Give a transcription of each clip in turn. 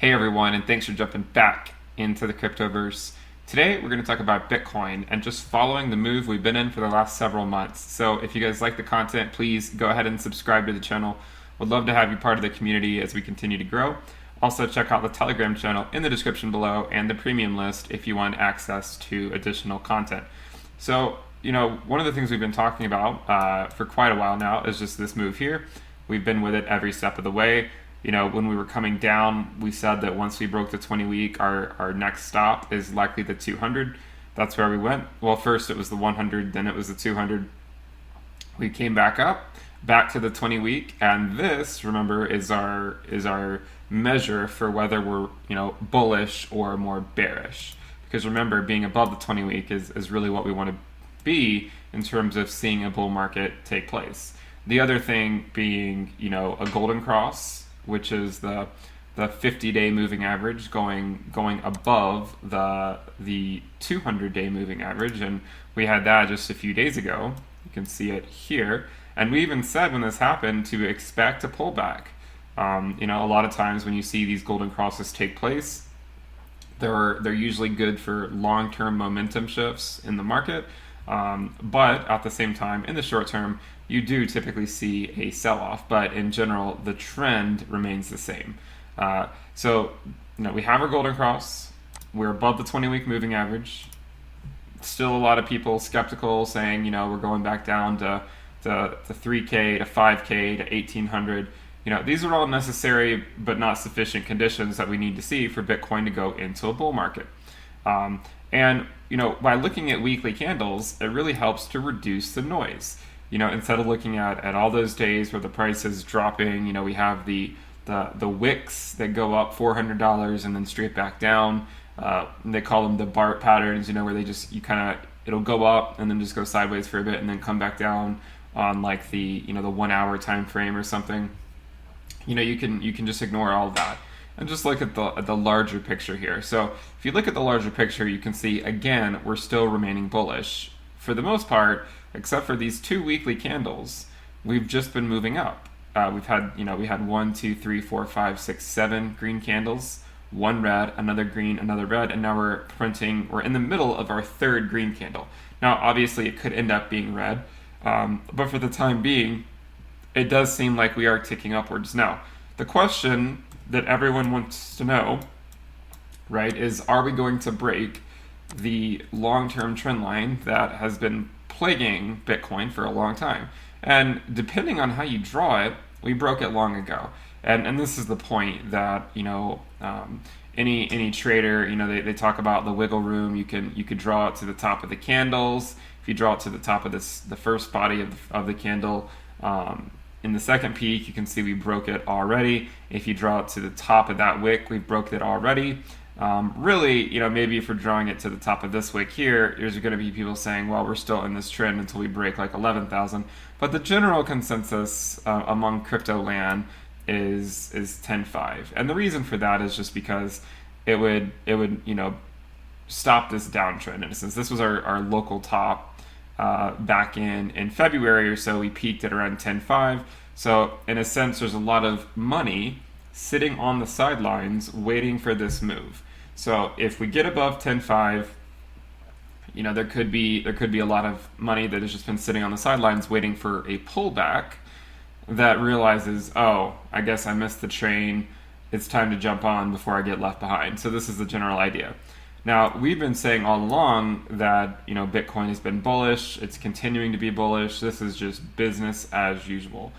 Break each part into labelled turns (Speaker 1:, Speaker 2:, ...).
Speaker 1: Hey everyone, and thanks for jumping back into the cryptoverse. Today we're going to talk about Bitcoin and just following the move we've been in for the last several months. So if you guys like the content, please go ahead and subscribe to the channel. Would love to have you part of the community as we continue to grow. Also check out the Telegram channel in the description below and the premium list if you want access to additional content. So, one of the things we've been talking about for quite a while now is just this move here. We've been with it every step of the way. When we were coming down, we said that once we broke the 20-week, our next stop is likely the 200. That's where we went. Well, first it was the 100, then it was the 200. We came back up, back to the 20-week, and this, remember, is our measure for whether we're bullish or more bearish. Because remember, being above the 20-week is really what we want to be in terms of seeing a bull market take place. The other thing being, a golden cross, which is the 50-day moving average going above the 200-day moving average, and we had that just a few days ago. You can see it here, and we even said when this happened to expect a pullback. A lot of times when you see these golden crosses take place, they're usually good for long-term momentum shifts in the market, but at the same time, in the short term, you do typically see a sell-off, but in general, the trend remains the same. So we have our golden cross. We're above the 20-week moving average. Still a lot of people skeptical, saying, we're going back down to 3K, to 5K, to 1,800. These are all necessary but not sufficient conditions that we need to see for Bitcoin to go into a bull market. And by looking at weekly candles, it really helps to reduce the noise. Instead of looking at all those days where the price is dropping, we have the wicks that go up $400 and then straight back down. They call them the BART patterns, where they just, it'll go up and then just go sideways for a bit and then come back down on like the 1 hour time frame or something. You can just ignore all of that and just look at the larger picture here. So if you look at the larger picture, you can see, again, we're still remaining bullish. For the most part, except for these 2 weekly candles, we've just been moving up. We had 1, 2, 3, 4, 5, 6, 7 green candles, one red, another green, another red, and now we're in the middle of our 3rd green candle. Now, obviously, it could end up being red, but for the time being, it does seem like we are ticking upwards. Now, the question that everyone wants to know, right, is are we going to break the long-term trend line that has been plaguing Bitcoin for a long time? And depending on how you draw it, we broke it long ago. And this is the point that any trader, they talk about the wiggle room. You could draw it to the top of the candles. If you draw it to the top of the first body of the candle, in the second peak, you can see we broke it already. If you draw it to the top of that wick, we broke it already. Really, maybe if we're drawing it to the top of this wick here, there's going to be people saying, well, we're still in this trend until we break like 11,000. But the general consensus among crypto land is 10.5. And the reason for that is just because it would stop this downtrend. In a sense, this was our local top back in February or so. We peaked at around 10.5. So in a sense, there's a lot of money sitting on the sidelines waiting for this move. So if we get above 10.5, there could be a lot of money that has just been sitting on the sidelines waiting for a pullback that realizes, oh, I guess I missed the train. It's time to jump on before I get left behind. So this is the general idea. Now, we've been saying all along that, Bitcoin has been bullish. It's continuing to be bullish. This is just business as usual.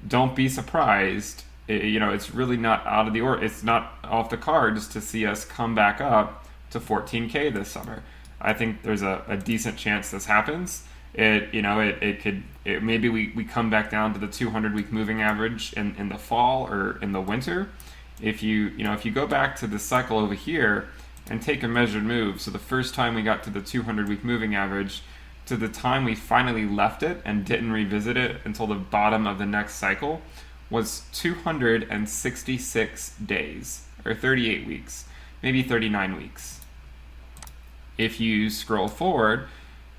Speaker 1: Don't be surprised. It's really not out of the order. It's not off the cards to see us come back up to 14K this summer. I think there's a decent chance this happens. Maybe we come back down to the 200-week moving average in the fall or in the winter. If you go back to the cycle over here and take a measured move, so the first time we got to the 200-week moving average to the time we finally left it and didn't revisit it until the bottom of the next cycle was 266 days, or 38 weeks, maybe 39 weeks. If you scroll forward,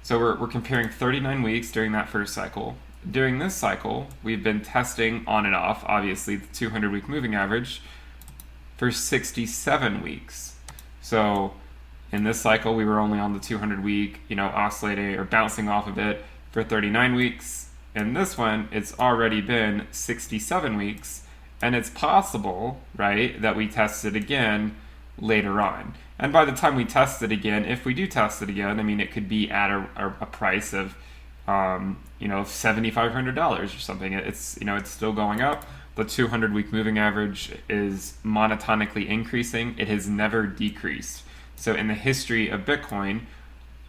Speaker 1: so we're comparing 39 weeks during that first cycle. During this cycle, we've been testing on and off, obviously, the 200-week moving average for 67 weeks. So in this cycle, we were only on the 200 week, oscillating or bouncing off of it for 39 weeks. In this one, it's already been 67 weeks, and it's possible, right, that we test it again later on. And by the time we test it again, if we do test it again, I mean, it could be at a price of, $7,500 or something. It's still going up. The 200-week moving average is monotonically increasing. It has never decreased. So in the history of Bitcoin,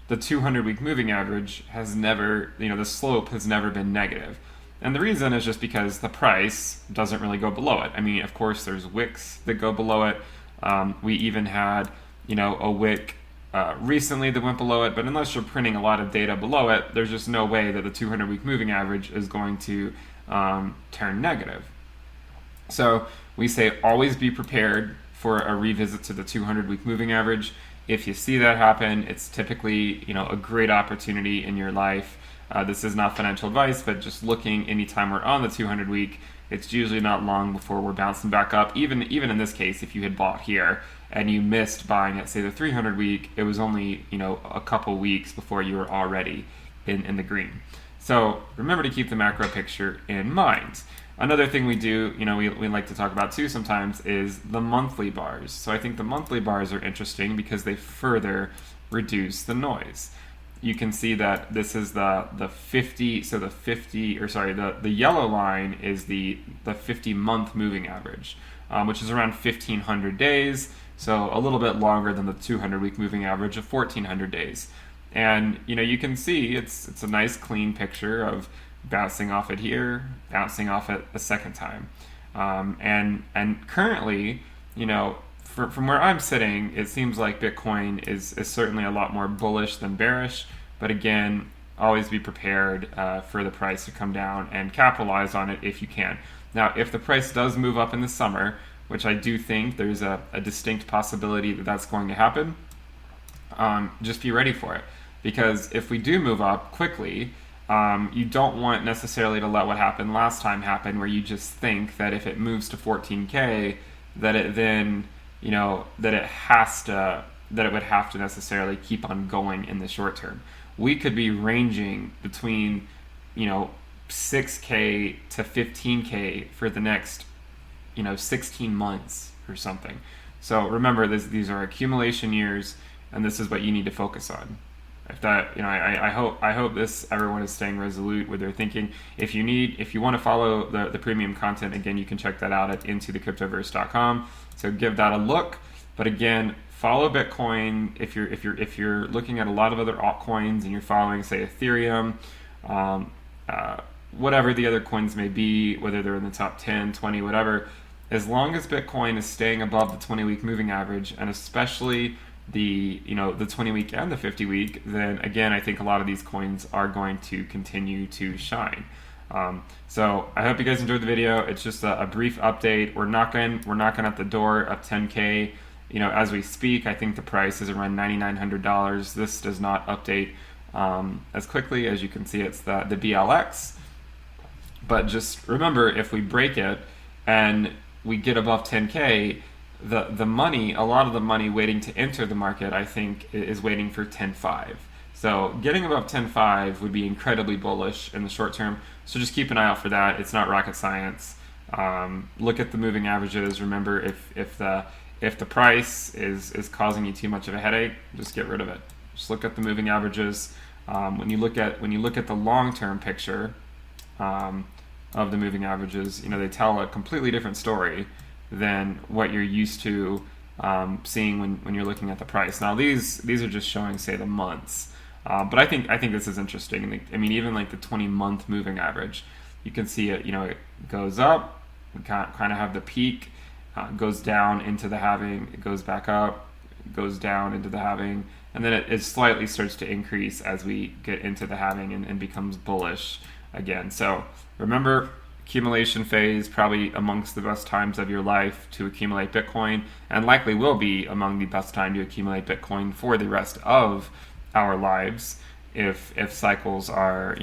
Speaker 1: the 200-week moving average has never, the slope has never been negative. And the reason is just because the price doesn't really go below it. I mean, of course, there's wicks that go below it. We even had, a wick recently that went below it, but unless you're printing a lot of data below it, there's just no way that the 200-week moving average is going to turn negative. So we say always be prepared for a revisit to the 200-week moving average. If you see that happen, it's typically a great opportunity in your life. This is not financial advice, but just looking anytime we're on the 200-week, it's usually not long before we're bouncing back up. Even in this case, if you had bought here and you missed buying at, say, the 300-week, it was only a couple weeks before you were already in the green. So remember to keep the macro picture in mind. Another thing we do, we like to talk about too sometimes, is the monthly bars. So I think the monthly bars are interesting because they further reduce the noise. You can see that this is the 50, so the yellow line is the 50-month moving average, which is around 1,500 days, so a little bit longer than the 200-week moving average of 1,400 days. And, you can see it's a nice clean picture of bouncing off it here, bouncing off it a second time. And currently, from where I'm sitting, it seems like Bitcoin is certainly a lot more bullish than bearish. But again, always be prepared for the price to come down and capitalize on it if you can. Now, if the price does move up in the summer, which I do think there's a distinct possibility that that's going to happen, just be ready for it. Because if we do move up quickly, you don't want necessarily to let what happened last time happen, where you just think that if it moves to 14K, that it then, that it would have to necessarily keep on going in the short term. We could be ranging between, 6K to 15K for the next, 16 months or something. So remember, these are accumulation years, and this is what you need to focus on. If that, I hope everyone is staying resolute with their thinking. If you want to follow the premium content, again, you can check that out at intothe.cryptoverse.com. So give that a look. But again, follow Bitcoin. If you're looking at a lot of other altcoins and you're following, say, Ethereum, whatever the other coins may be, whether they're in the top 10, 20, whatever, as long as Bitcoin is staying above the 20-week moving average, and especially the 20-week and the 50-week, then again, I think a lot of these coins are going to continue to shine. So I hope you guys enjoyed the video. It's just a brief update. We're knocking at the door of 10K. As we speak, I think the price is around $9,900. This does not update as quickly. As you can see, it's the BLX. But just remember, if we break it and we get above 10K, the money, a lot of the money waiting to enter the market, I think, is waiting for 10.5. So getting above 10.5 would be incredibly bullish in the short term. So just keep an eye out for that. It's not rocket science. Look at the moving averages. Remember, if the price is causing you too much of a headache, just get rid of it. Just look at the moving averages. When you look at the long-term picture of the moving averages, they tell a completely different story than what you're used to seeing when you're looking at the price. Now these are just showing, say, the months, but I think this is interesting. I mean, even like the 20-month moving average, you can see it. It goes up, we kind of have the peak, goes down into the halving, it goes back up, goes down into the halving, and then it slightly starts to increase as we get into the halving and becomes bullish again. So remember, accumulation phase, probably amongst the best times of your life to accumulate Bitcoin, and likely will be among the best time to accumulate Bitcoin for the rest of our lives if cycles are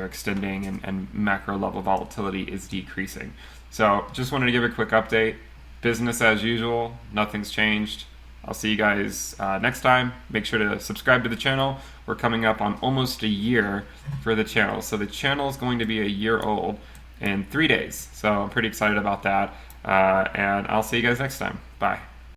Speaker 1: extending and macro level volatility is decreasing. So just wanted to give a quick update. business as usual. Nothing's changed. I'll see you guys next time. Make sure to subscribe to the channel. We're coming up on almost a year for the channel. So the channel is going to be a year old in 3 days. So I'm pretty excited about that. And I'll see you guys next time. Bye.